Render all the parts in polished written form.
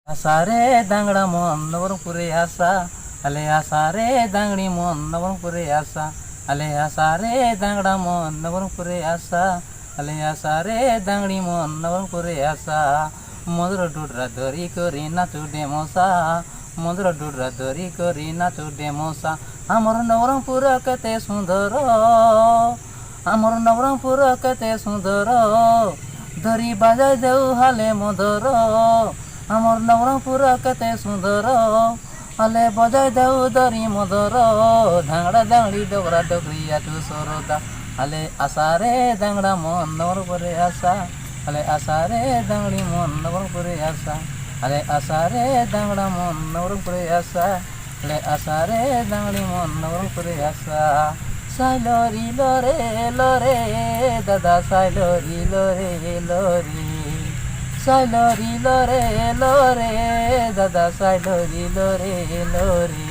আসারে দাংড়া মন নবরঙ্গপুরে আসা, আলে আসারে দাংড়ি মন নবরঙ্গপুরে আসা, আলে আসারে দাংড়া মন নবরঙ্গপুরে আসা, আলে আসারে দাংড়ি মন নবরঙ্গপুরে আসা। মধুর ডুডরা ধরি করি নাচু ডেমসা, মধুর ডুডরা ধরি করি নাচু ডেমসা। আমার নবরঙ্গপুর কেতে সুন্দর, আমার নবরঙ্গপুর কেতে সুন্দর, ধরি বাজাই দেউ হালে মধুর। আমার নবরঙ্গপুর কেতে সুন্দর, আলে বজাই দেউ দরি মধুর। ধাংড়া দাংড়ি ডোগরা ডোগরিয়া টু সরদা, আলে আসারে দাংড়া মন নবরঙ্গপুরে আসা, আলে আসারে দাংড়ি মন নবরঙ্গপুরে আসা, আলে আসারে দাংড়া মন নবরঙ্গপুরে আসা, আলে আসারে দাংড়ি মন নবরঙ্গপুরে আসা। সাইলরি লরে লরে দাদা সাইলরি লরে লরে, সাইলরি লরে লরে দাদা সাইলরি লরে লরে।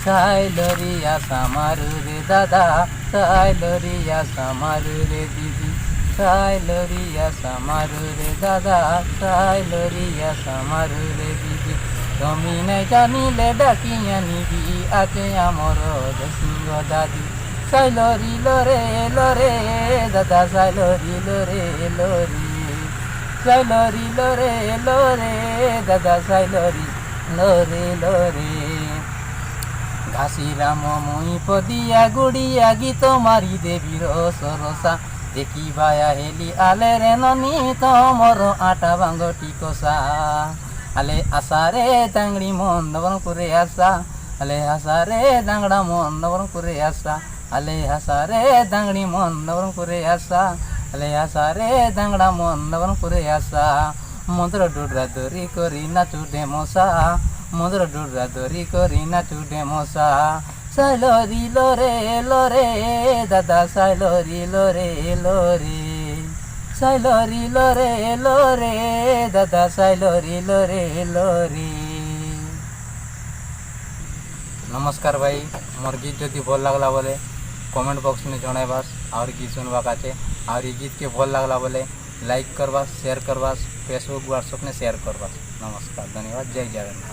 সাইলরি আসা মারু রে দাদা, সাইলরি আসা মারু রে দিদি, সাইলরি আসা মারু রে দাদা, সাইলরি আসা মারু রে দিদি। তুমি নাই জানিলে ডাকিয়া নিবি, আছে আমার সিংহ দাদি। সাইলরি লরে লরে দাদা সাইলরি লরে লরে, সাইলরি লরে লরে দাদা সাইলরি লরে লরে। ঘাসিরাম মুই পদিয়া গুড়িয়া গীত মারি দেবীর সরসা, দেখিবায়া হেলি আলে রে ননি তমর আটা ভাঙ্গটি কষা। আলে আসারে দাংড়ি মন নবরঙ্গপুরে আসা, আলে আসারে দাংড়া মন নবরঙ্গপুরে আসা, আলে আসারে দাংড়ি মন নবরঙ্গপুরে আসা, আলে আসারে দাংড়া মন নবরঙ্গপুরে আসা। মন্ত্র ডুডরা দরি করি নাচু ডেমসা, মন্ত্র ডুডরা দরি করি নাচু ডেমসা। সাইলরি লরে লরে দাদা সাইলরি লরে লরে, সাইলরি লরে লরে দাদা সাইলরি লরে লরে। নমস্কার ভাই, মোর গীত যদি ভাল লাগলা বলে কমেন্ট বক্স में জনাইবাস, আর গীত শুনবাক আছে। আর এই গীতকে ভাল লাগলা বলে লাইক করবাস, শেয়ার করবাস, ফেসবুক হোয়াটসঅ্যাপ में शेयर करबास। नमस्कार, धन्यवाद, जय जगन्नाथ।